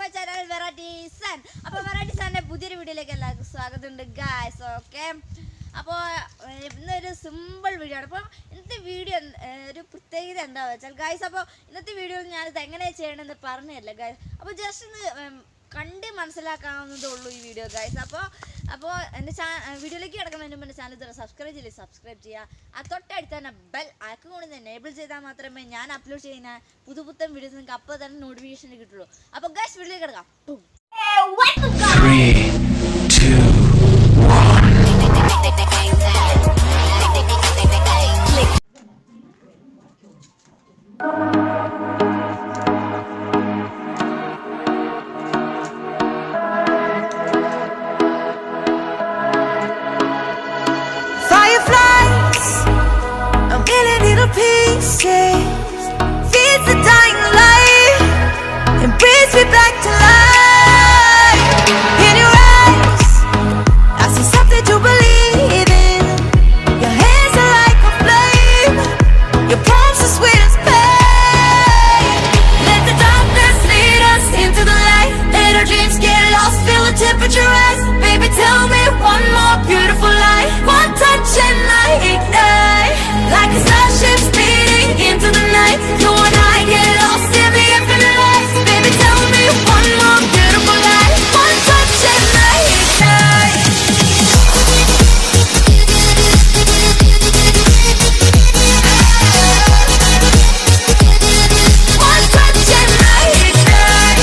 my channel Variety Sun. അപ്പോൾ Variety Sunന്റെ പുതിയൊരു വീഡിയോയിലേക്ക് എല്ലാവർക്കും സ്വാഗതമുണ്ട് ഗായ്സ്. ഓക്കെ, അപ്പോൾ ഇന്നൊരു സിമ്പിൾ വീഡിയോ ആണ്. അപ്പോൾ ഇന്നത്തെ വീഡിയോ ഒരു പ്രത്യേകത എന്താണെന്ന് വെച്ചാൽ ഗായ്സ്, അപ്പോൾ ഇന്നത്തെ വീഡിയോയിൽ ഞാനിത് എങ്ങനെ ചെയ്യണമെന്ന് പറഞ്ഞതല്ല ഗായ്സ്. അപ്പോൾ ജസ്റ്റ് ഒന്ന് കണ്ട് മനസ്സിലാക്കാവുന്നതേ ഉള്ളൂ ഈ വീഡിയോ ഗായ്സ്. അപ്പോൾ എൻ്റെ വീഡിയോയിലേക്ക് കിടക്കുന്നതിന് മുമ്പ് എൻ്റെ ചാനൽ ഇതുവരെ സബ്സ്ക്രൈബ് ചെയ്യില്ല, സബ്സ്ക്രൈബ് ചെയ്യുക. ആ തൊട്ടടുത്ത് തന്നെ ബെൽ ഐക്കൺ കൂടി എനേബിൾ ചെയ്താൽ മാത്രമേ ഞാൻ അപ്ലോഡ് ചെയ്യുന്ന പുതുപുത്തൻ വീഡിയോസ് നിങ്ങൾക്ക് അപ്പോൾ തന്നെ നോട്ടിഫിക്കേഷൻ കിട്ടുള്ളൂ. അപ്പോൾ ഗായ്സ് വീഡിയോയിലേക്ക് കിടക്കാം. 3, 2, 1. Fireflies, a million little pieces, feeds the dying light and brings me back to life. In your eyes, I see something to believe in. Your hands are like a flame, your palms are sweet as pain. Let the darkness lead us into the light. Let our dreams get lost, feel the temperature rise. Baby, tell me one more beautiful lie. One touch and I ignite, like a starship speeding into the night. You and I get lost in the infinite lights. Baby, tell me one more beautiful lie. One touch and I ignite. One touch and I ignite.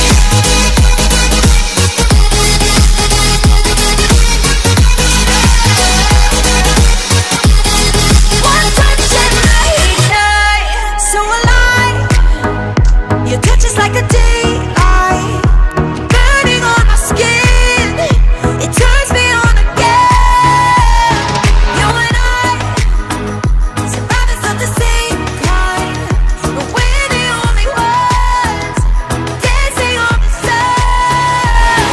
One touch and I ignite. So alive, your touch is like a D.I.Y, burning on my skin. It turns me on again. You and I, survivors of the same kind, but we're the only ones dancing on the sun.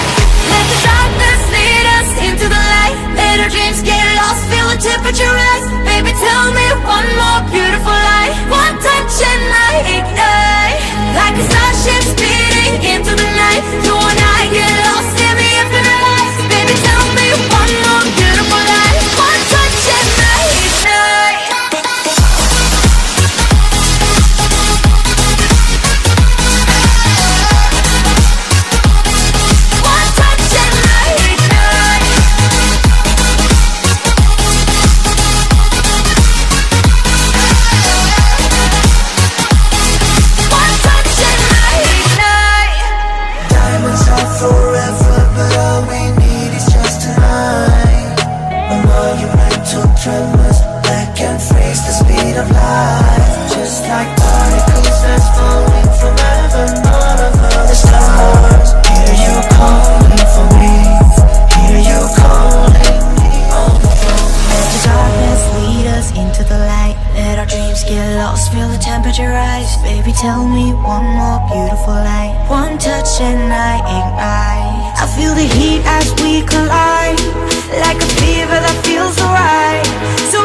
Let the darkness lead us into the light. Let our dreams get lost, feel the temperature rise. Baby, tell me one more beautiful lie. One touch and I ignite, like a starship speeding into the night. You and I get lost in the infinite lights. Baby, tell me one more beautiful lie. One touch and I ignite. One touch and I ignite. One touch and I ignite. Diamonds are forever, but all we need is just tonight. A monumental tremors that can freeze the speed of light. Just like particles that's falling from heaven, all over the stars. Hear you calling for me, hear you calling me on the phone. Let the darkness lead us into the light. Let our dreams get lost, feel the temperature rise. Baby, tell me one more beautiful lie. One touch and I ignite. I feel the heat as we collide, like a fever that feels so right. So